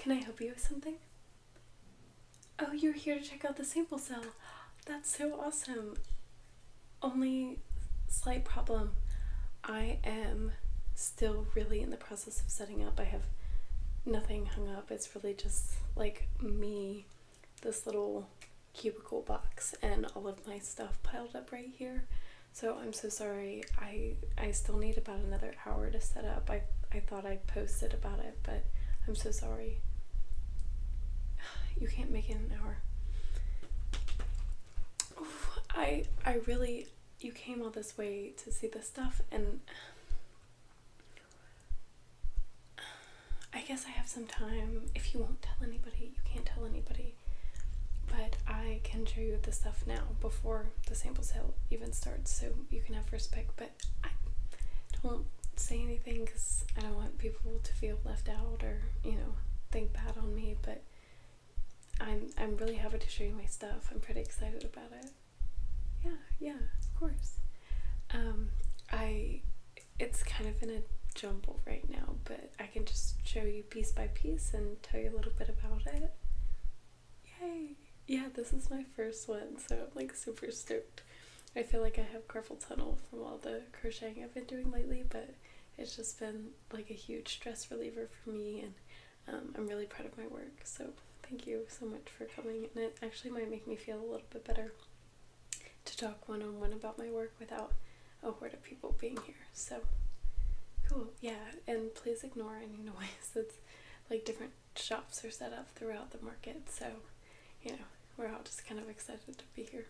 can I help you with something? Oh, you're here to check out the sample cell. That's so awesome. Only slight problem. I am still really in the process of setting up. I have nothing hung up. It's really just like me, this little cubicle box, and all of my stuff piled up right here. So I'm so sorry. I still need about another hour to set up. I thought I'd posted about it, but I'm so sorry. You can't make it an hour. Oof, I really, you came all this way to see this stuff, and I guess I have some time. If you won't tell anybody, you can't tell anybody. But I can show you the stuff now before the sample sale even starts, so you can have first pick. But I don't say anything because I don't want people to feel left out or, you know, think bad on me. But I'm really happy to show you my stuff. I'm pretty excited about it. Yeah, of course. It's kind of in a jumble right now, but I can just show you piece by piece and tell you a little bit about it. Yay! Yeah, this is my first one, so I'm like super stoked. I feel like I have carpal tunnel from all the crocheting I've been doing lately, but it's just been like a huge stress reliever for me, and I'm really proud of my work, so thank you so much for coming. And it actually might make me feel a little bit better to talk one-on-one about my work without a horde of people being here. So cool. Yeah, and please ignore any noise. It's like different shops are set up throughout the market, so you know, we're all just kind of excited to be here.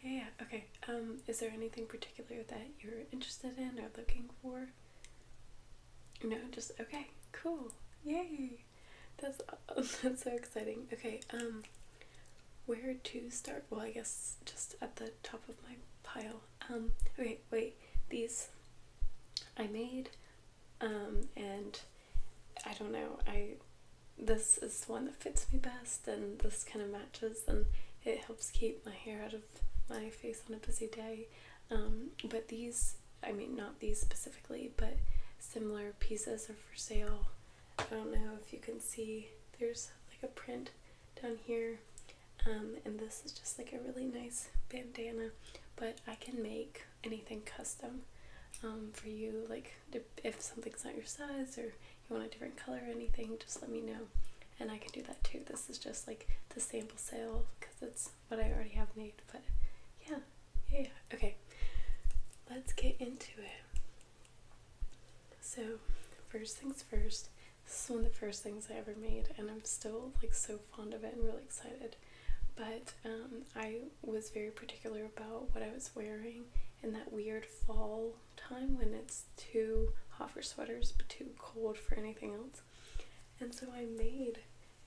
Yeah. Okay. Is there anything particular that you're interested in or looking for? No, just okay. Cool. Yay. That's so exciting. Okay. Where to start? Well, I guess just at the top of my pile. Okay. Wait. These I made. And I don't know. This is the one that fits me best, and this kind of matches, and it helps keep my hair out of my face on a busy day. But these, I mean, not these specifically, but similar pieces are for sale. I don't know if you can see, there's like a print down here, and this is just like a really nice bandana, but I can make anything custom for you. Like if something's not your size or you want a different color or anything, just let me know and I can do that too. This is just like the sample sale because it's what I already have made, but yeah. Okay, let's get into it. So first things first, this is one of the first things I ever made, and I'm still like so fond of it and really excited. But I was very particular about what I was wearing in that weird fall time when it's too hot for sweaters but too cold for anything else. And so I made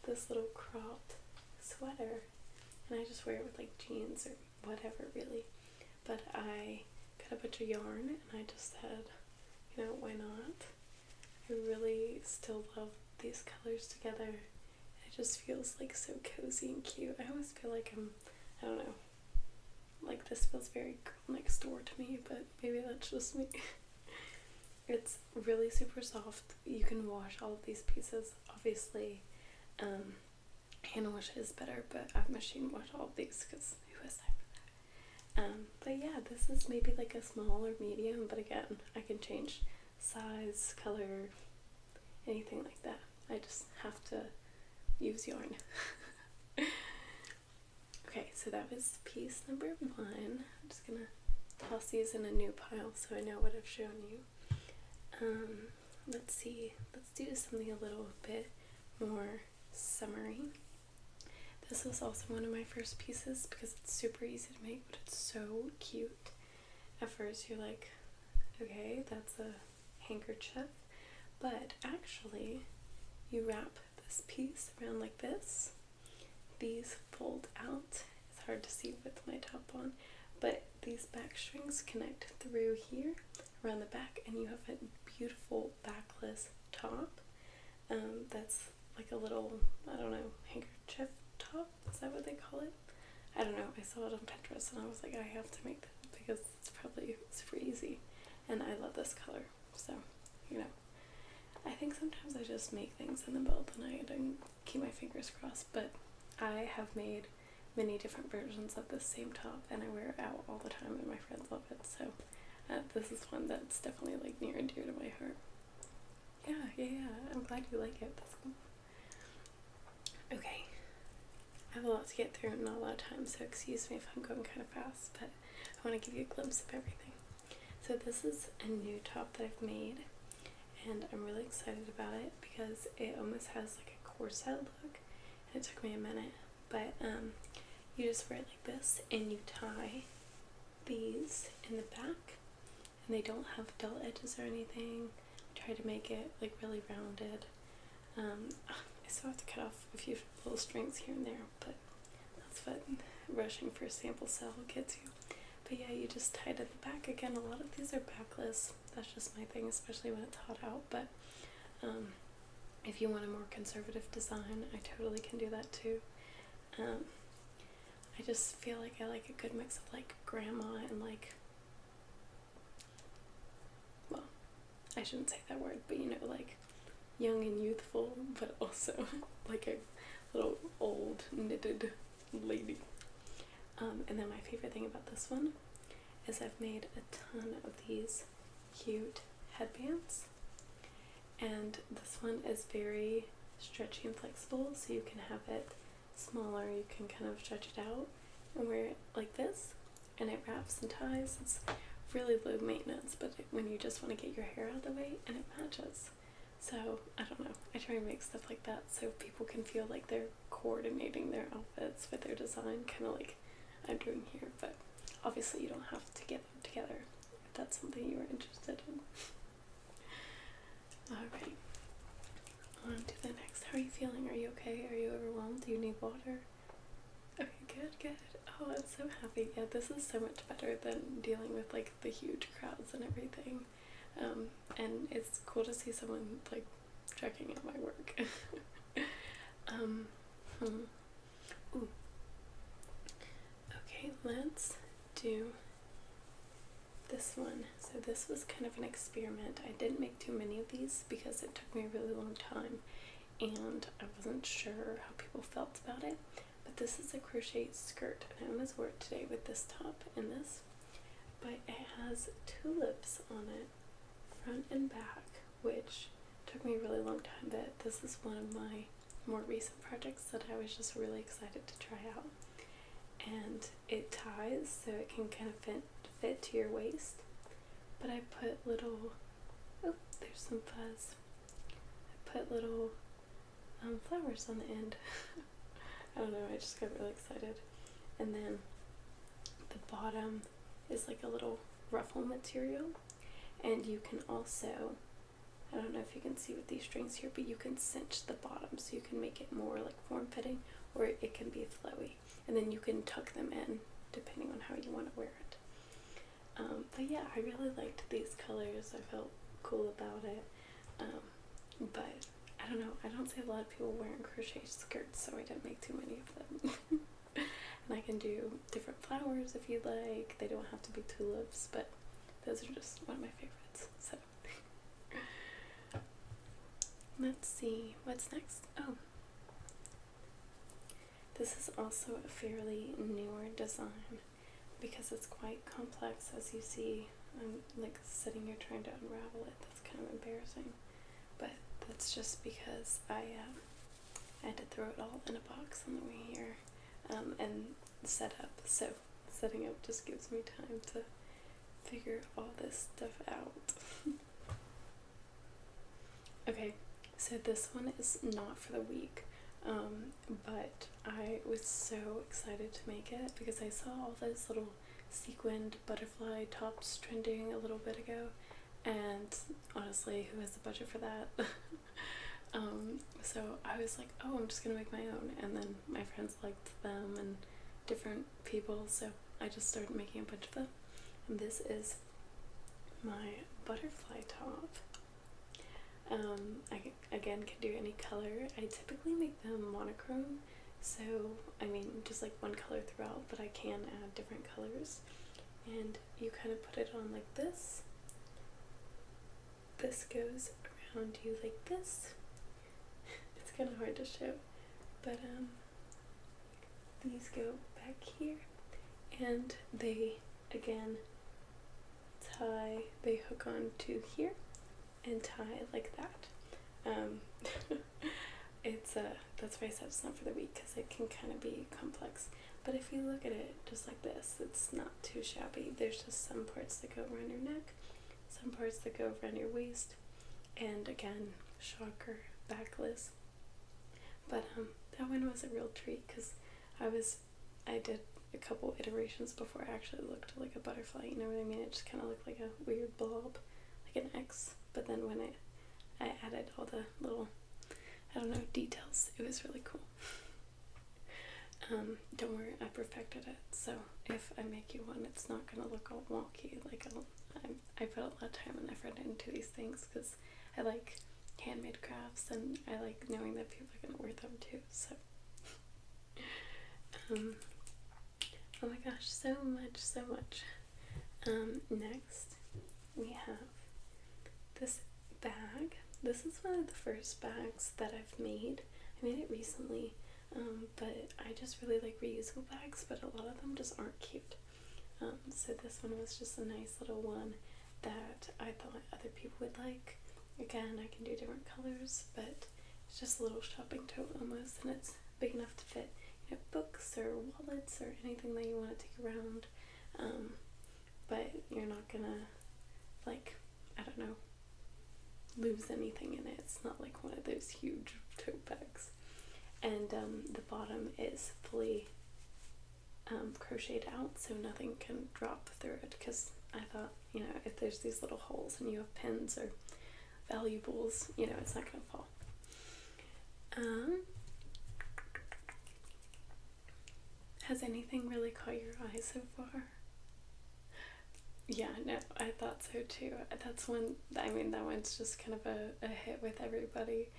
this little cropped sweater, and I just wear it with like jeans or whatever really. But I got a bunch of yarn and I just said, you know, why not? I really still love these colors together. It just feels like so cozy and cute. I always feel like I don't know, like this feels very girl next door to me, but maybe that's just me. It's really super soft. You can wash all of these pieces. Obviously, hand wash is better, but I've machine washed all of these because who has time for that? But yeah, this is maybe like a small or medium, but again, I can change size, color, anything like that. I just have to use yarn. Okay, so that was piece number 1. I'm just gonna toss these in a new pile so I know what I've shown you. Let's see, let's do something a little bit more summery. This was also one of my first pieces because it's super easy to make, but it's so cute. At first you're like, okay, that's a handkerchief, but actually you wrap this piece around like this. These fold out. It's hard to see with my top on, but these back strings connect through here around the back, and you have a beautiful backless top. That's like a little, I don't know, handkerchief top? Is that what they call it? I don't know. I saw it on Pinterest and I was like, I have to make that because it's probably super easy, and I love this color, so you know. I think sometimes I just make things in the middle of the night and keep my fingers crossed, but I have made many different versions of this same top and I wear it out all the time and my friends love it, so this is one that's definitely like near and dear to my heart. Yeah, I'm glad you like it. That's cool. Okay, I have a lot to get through and not a lot of time, so excuse me if I'm going kind of fast, but I want to give you a glimpse of everything. So this is a new top that I've made, and I'm really excited about it because it almost has like a corset look, and it took me a minute, but you just wear it like this, and you tie these in the back, and they don't have dull edges or anything. Try to make it like really rounded. I still have to cut off a few little strings here and there, but that's what rushing for a sample cell gets you. But yeah, you just tie it in the back. Again, a lot of these are backless. That's just my thing, especially when it's hot out, but if you want a more conservative design, I totally can do that too. I just feel like I like a good mix of like grandma and like, well, I shouldn't say that word, but you know, like young and youthful, but also like a little old knitted lady. And then my favorite thing about this one is I've made a ton of these cute headbands, and this one is very stretchy and flexible, so you can have it smaller, you can kind of stretch it out and wear it like this, and it wraps and ties. It's really low maintenance, but when you just want to get your hair out of the way, and it matches. So I don't know, I try and make stuff like that so people can feel like they're coordinating their outfits with their design, kind of like I'm doing here, but obviously you don't have to get them together if that's something you are interested in. Alright, on to the next. How are you feeling? Are you okay? Are you overwhelmed? Do you need water? Okay, good. Oh, I'm so happy. Yeah, this is so much better than dealing with like the huge crowds and everything. And it's cool to see someone like checking out my work. Ooh. Okay, let's do this one. So this was kind of an experiment. I didn't make too many of these because it took me a really long time and I wasn't sure how people felt about it. But this is a crochet skirt, and I almost wore it today with this top and this, but it has tulips on it, front and back, which took me a really long time, but this is one of my more recent projects that I was just really excited to try out. And it ties so it can kind of fit to your waist, but I put little, oh, there's some fuzz, I put little flowers on the end. I don't know, I just got really excited. And then the bottom is like a little ruffle material, and you can also, I don't know if you can see with these strings here, but you can cinch the bottom so you can make it more like form-fitting, or it can be flowy, and then you can tuck them in depending on how you want to wear it. But yeah, I really liked these colors. I felt cool about it, but I don't know, I don't see a lot of people wearing crochet skirts, so I didn't make too many of them. And I can do different flowers if you'd like. They don't have to be tulips, but those are just one of my favorites. So let's see, what's next? Oh, this is also a fairly newer design because it's quite complex, as you see. I'm like sitting here trying to unravel it. That's kind of embarrassing, but that's just because I had to throw it all in a box on the way here and set up. So setting up just gives me time to figure all this stuff out. Okay, so this one is not for the week, but I was so excited to make it because I saw all those little sequined butterfly tops trending a little bit ago, and honestly, who has the budget for that? So I was like, oh, I'm just gonna make my own, and then my friends liked them and different people, so I just started making a bunch of them. And this is my butterfly top. I again can do any color. I typically make them monochrome, so I mean just like one color throughout, but I can add different colors, and you kind of put it on like this. This goes around you like this. It's kind of hard to show, but these go back here, and they again they hook on to here and tie like that. That's why I said it's not for the week, because it can kind of be complex. But if you look at it just like this, it's not too shabby. There's just some parts that go around your neck, some parts that go around your waist, and again, shocker, backless. But that one was a real treat, because I did a couple iterations before I actually looked like a butterfly, you know what I mean? It just kind of looked like a weird blob, like an X. But then when I added all the little, I don't know, details, it was really cool. Don't worry, I perfected it, so if I make you one, it's not gonna look all wonky. Like, I put a lot of time and effort into these things, because I like handmade crafts, and I like knowing that people are gonna wear them too, so. Oh my gosh, so much. Next, we have this bag. This is one of the first bags that I've made. I made it recently, but I just really like reusable bags, but a lot of them just aren't cute. So this one was just a nice little one that I thought other people would like. Again, I can do different colors, but it's just a little shopping tote almost, and it's big enough to fit, you know, books or wallets or anything that you want to take around. But you're not gonna, like, I don't know, lose anything in it. It's not like one of those huge tote bags. And the bottom is fully crocheted out, so nothing can drop through it, because I thought, you know, if there's these little holes and you have pins or valuables, you know, it's not gonna fall. Has anything really caught your eye so far? Yeah, no, I thought so too. That's one, I mean, that one's just kind of a hit with everybody,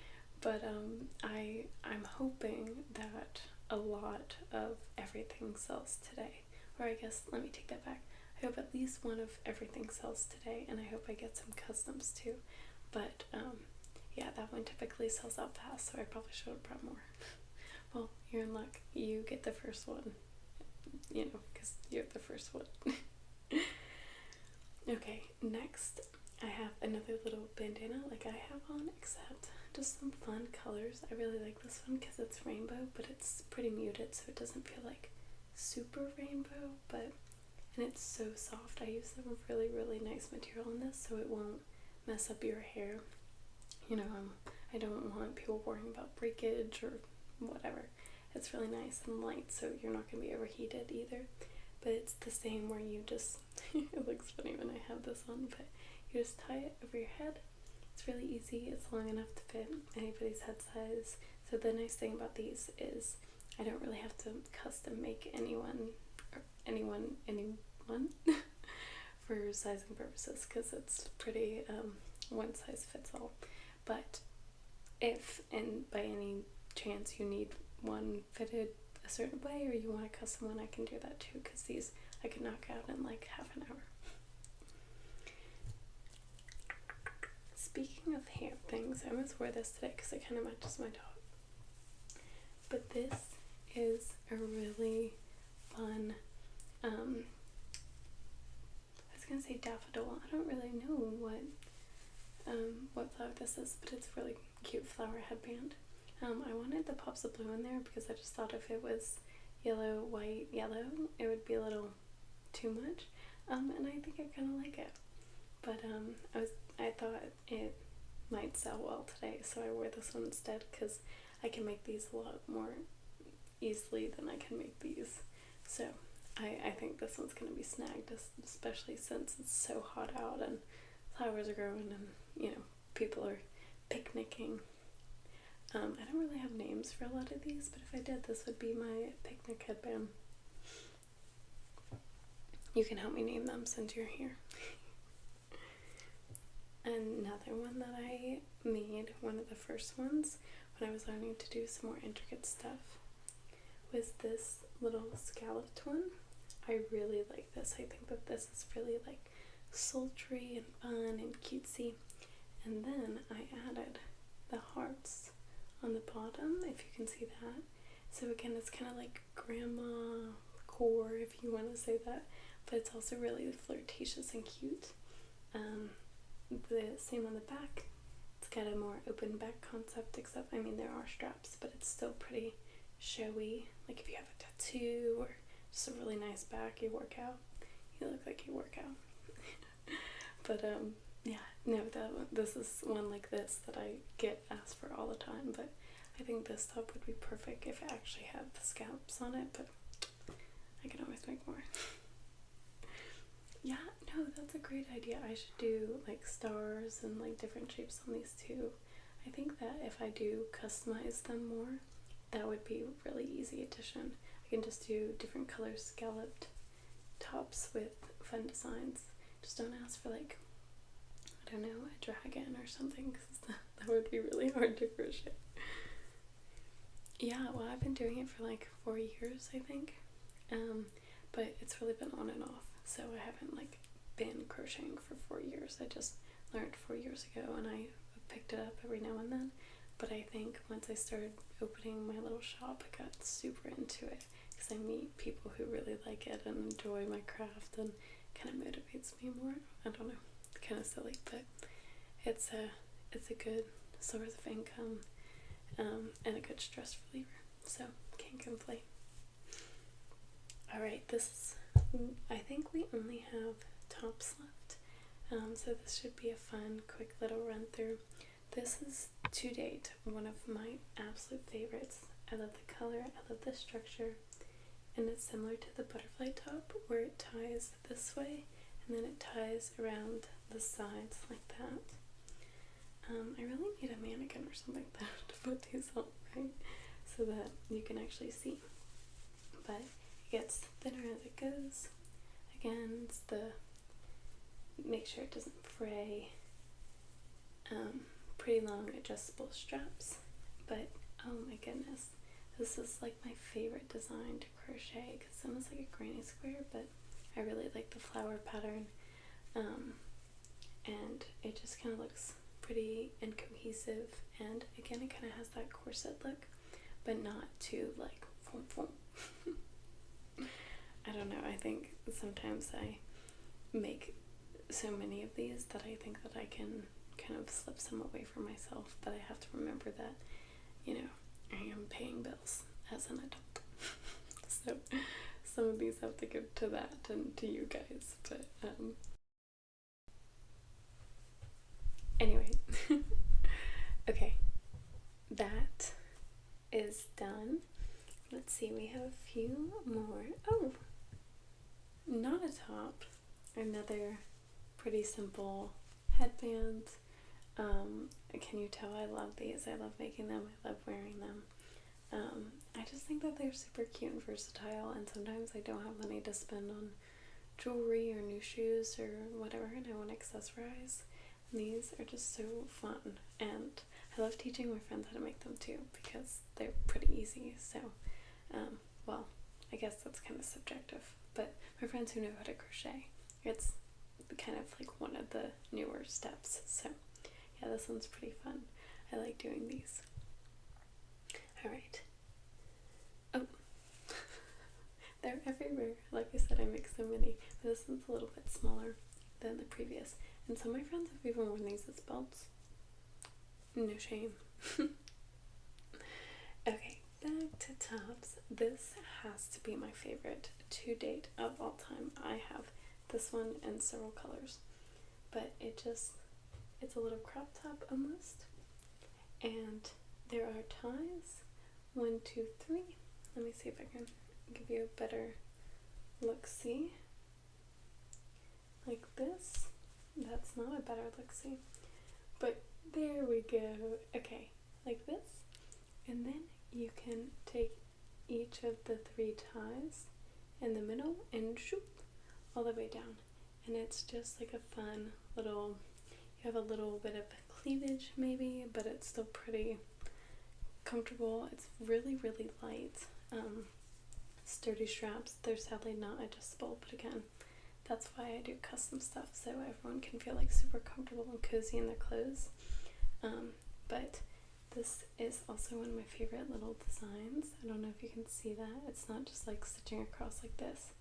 but I'm hoping that a lot of everything sells today. Or I guess, let me take that back. I hope at least one of everything sells today, and I hope I get some customs too. But yeah, that one typically sells out fast, so I probably should have brought more. Well, you're in luck. You get the first one, you know, because you're the first one. Okay, next I have another little bandana like I have on, except just some fun colors. I really like this one because it's rainbow, but it's pretty muted, so it doesn't feel like super rainbow, and it's so soft. I use some really nice material in this, so it won't mess up your hair. You know, I don't want people worrying about breakage or whatever. It's really nice and light, so you're not going to be overheated either. But it's the same where you just, it looks funny when I have this on, but you just tie it over your head. It's really easy. It's long enough to fit anybody's head size. So the nice thing about these is I don't really have to custom make anyone for sizing purposes, because it's pretty one size fits all. But if, and by any chance you need one fitted a certain way, or you want a custom one, I can do that too, because these I can knock out in like half an hour. Speaking of hair things, I almost wore this today because it kind of matches my dog. But this is a really fun, I was gonna say daffodil. I don't really know what flower this is, but it's a really cute flower headband. I wanted the pops of blue in there because I just thought if it was yellow, white, yellow, it would be a little too much. And I think I kind of like it. But I thought it might sell well today, so I wore this one instead, because I can make these a lot more easily than I can make these. So I think this one's going to be snagged, especially since it's so hot out and flowers are growing and, you know, people are picnicking. I don't really have names for a lot of these, but if I did, this would be my picnic headband. You can help me name them since you're here. Another one that I made, one of the first ones, when I was learning to do some more intricate stuff, was this little scalloped one. I really like this. I think that this is really like sultry and fun and cutesy. And then I added the hearts on the bottom, if you can see that. So again, it's kind of like grandma core, if you want to say that, but it's also really flirtatious and cute. The same on the back. It's got a more open back concept, except, I mean, there are straps, but it's still pretty showy. Like if you have a tattoo or just a really nice back, you work out. You look like you work out. But yeah, no, this is one like this that I get asked for all the time, but I think this top would be perfect if it actually had the scallops on it, but I can always make more. Yeah, no, that's a great idea. I should do like stars and like different shapes on these too. I think that if I do customize them more, that would be a really easy addition. I can just do different color scalloped tops with fun designs. Just don't ask for like, I don't know, a dragon or something, because that would be really hard to crochet. Yeah, well, I've been doing it for like 4 years, I think, but it's really been on and off, so I haven't like been crocheting for 4 years. I just learned 4 years ago, and I picked it up every now and then, but I think once I started opening my little shop, I got super into it, because I meet people who really like it and enjoy my craft, and kind of motivates me more. I don't know, it's kind of silly, but it's a good source of income, and a good stress reliever, so can't complain. Alright, I think we only have tops left, so this should be a fun, quick little run through. This is, to date, one of my absolute favorites. I love the color, I love the structure, and it's similar to the butterfly top, where it ties this way, and then it ties around the sides like that. I really need a mannequin or something like that to put these on, right? So that you can actually see. But it gets thinner as it goes. Again, it's make sure it doesn't fray. Pretty long adjustable straps. But oh my goodness, this is like my favorite design to crochet, because it's almost like a granny square, but I really like the flower pattern. And it just kind of looks pretty and cohesive, and again, it kind of has that corset look, but not too like foom foom. I don't know, I think sometimes I make so many of these that I think that I can kind of slip some away from myself, but I have to remember that, you know, I am paying bills as an adult. So some of these have to go to that and to you guys, but anyway. Okay, that is done. Let's see, we have a few more. Oh, not a top, another pretty simple headband. Can you tell I love these? I love making them, I love wearing them. I just think that they're super cute and versatile, and sometimes I don't have money to spend on jewelry or new shoes or whatever, and I want to accessorize. And these are just so fun, and I love teaching my friends how to make them too, because they're pretty easy. So, well, I guess that's kind of subjective, but my friends who know how to crochet, it's kind of like one of the newer steps. So yeah, this one's pretty fun. I like doing these. Alright. Oh, they're everywhere. Like I said, I make so many, but this one's a little bit smaller than the previous, and some of my friends have even worn these as belts. No shame. Okay, back to tops. This has to be my favorite to date of all time. I have this one in several colors, but it's a little crop top almost, and there are ties. 1, 2, 3. Let me see if I can give you a better look-see. Like this. That's not a better look-see, but there we go. Okay, like this, and then you can take each of the 3 ties in the middle and shoop all the way down, and it's just like a fun little, you have a little bit of cleavage maybe, but it's still pretty comfortable. It's really, really light. Sturdy straps. They're sadly not adjustable, but again, that's why I do custom stuff, so everyone can feel like super comfortable and cozy in their clothes. But this is also one of my favorite little designs. I don't know if you can see that. It's not just like stitching across like this.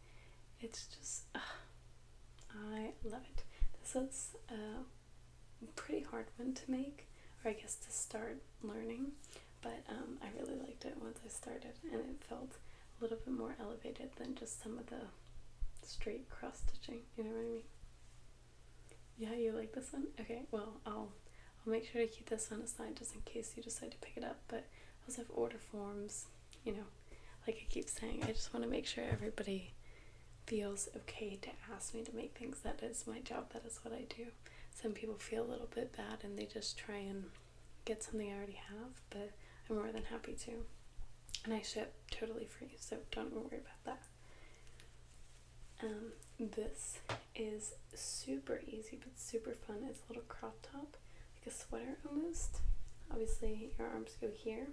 It's just, I love it. This is a pretty hard one to make, or I guess to start learning, but I really liked it once I started, and it felt a little bit more elevated than just some of the straight cross stitching, you know what I mean? Yeah, you like this one? Okay, well, I'll make sure to keep this on aside just in case you decide to pick it up, but I also have order forms, you know, like I keep saying, I just want to make sure everybody feels okay to ask me to make things. That is my job, that is what I do. Some people feel a little bit bad and they just try and get something I already have, but I'm more than happy to. And I ship totally free, so don't even worry about that. This is super easy but super fun. It's a little crop top, like a sweater almost. Obviously your arms go here,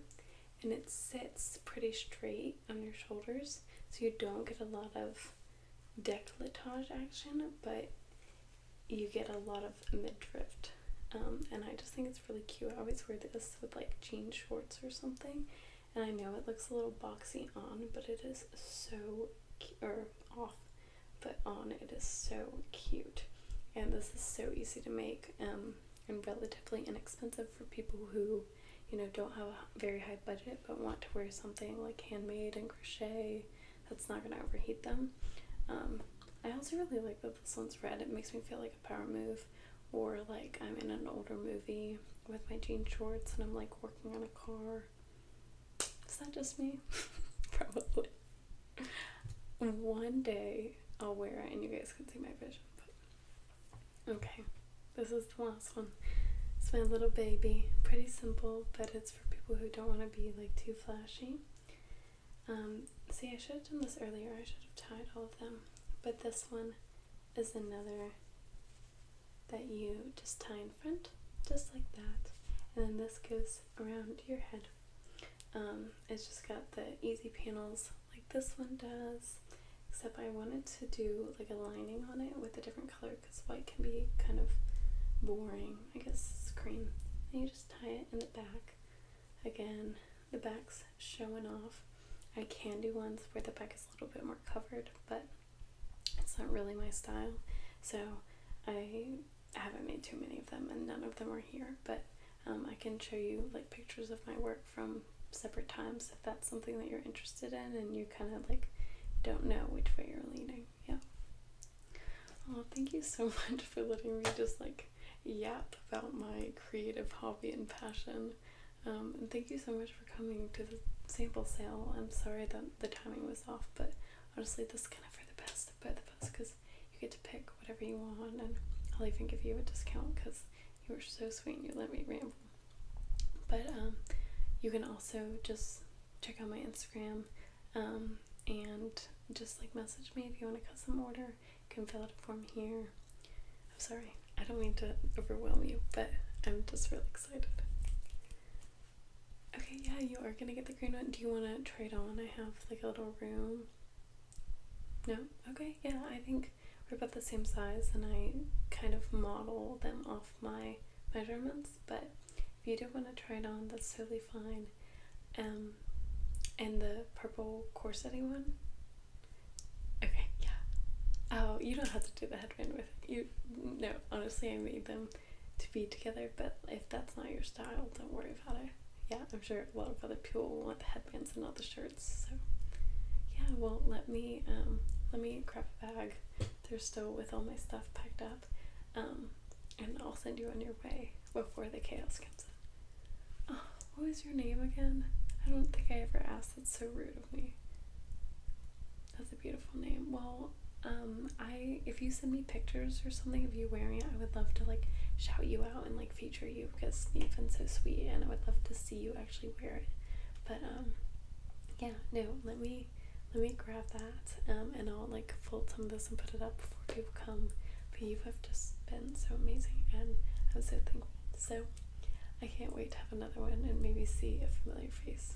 and it sits pretty straight on your shoulders, so you don't get a lot of décolletage action, but you get a lot of midriff. And I just think it's really cute. I always wear this with like jean shorts or something, and I know it looks a little boxy on, but it is so or off, but on it is so cute. And this is so easy to make, and relatively inexpensive for people who, you know, don't have a very high budget but want to wear something like handmade and crochet that's not going to overheat them. I also really like that this one's red. It makes me feel like a power move, or like I'm in an older movie with my jean shorts and I'm like working on a car. Is that just me? Probably. One day I'll wear it and you guys can see my vision. But okay, this is the last one. It's my little baby. Pretty simple, but it's for people who don't want to be like too flashy. See, I should have done this earlier. I should have tied all of them. But this one is another that you just tie in front, just like that. And then this goes around your head. It's just got the easy panels like this one does, except I wanted to do like a lining on it with a different color because white can be kind of boring. I guess it's cream. And you just tie it in the back. Again, the back's showing off. I can do ones where the back is a little bit more covered, but it's not really my style, so I haven't made too many of them, and none of them are here, but I can show you like pictures of my work from separate times if that's something that you're interested in and you kind of like don't know which way you're leaning. Yeah. Oh, thank you so much for letting me just like yap about my creative hobby and passion, and thank you so much for coming to the sample sale. I'm sorry that the timing was off, but honestly this is kind of for the best of both of us because you get to pick whatever you want, and I'll even give you a discount because you were so sweet and you let me ramble. But you can also just check out my Instagram and just like message me if you want a custom order. You can fill out a form here. I'm sorry, I don't mean to overwhelm you, but I'm just really excited. Okay, yeah, you are gonna get the green one. Do you want to try it on? I have like a little room. No? Okay, yeah, I think we're about the same size, and I kind of model them off my measurements, but if you do want to try it on, that's totally fine. And the purple corsetty one? Okay, yeah. Oh, you don't have to do the headband with it. No, honestly, I made them to be together, but if that's not your style, don't worry about it. Yeah, I'm sure a lot of other people will want the headbands and not the shirts, so yeah, well, let me grab a bag. They're still with all my stuff packed up, and I'll send you on your way before the chaos comes in. Oh, what was your name again? I don't think I ever asked. That's so rude of me. That's a beautiful name. Well, if you send me pictures or something of you wearing it, I would love to like shout you out and like feature you because you've been so sweet, and I would love to see you actually wear it. But yeah, no, let me grab that, and I'll like fold some of this and put it up before people come. But you have just been so amazing, and I'm so thankful. So I can't wait to have another one and maybe see a familiar face.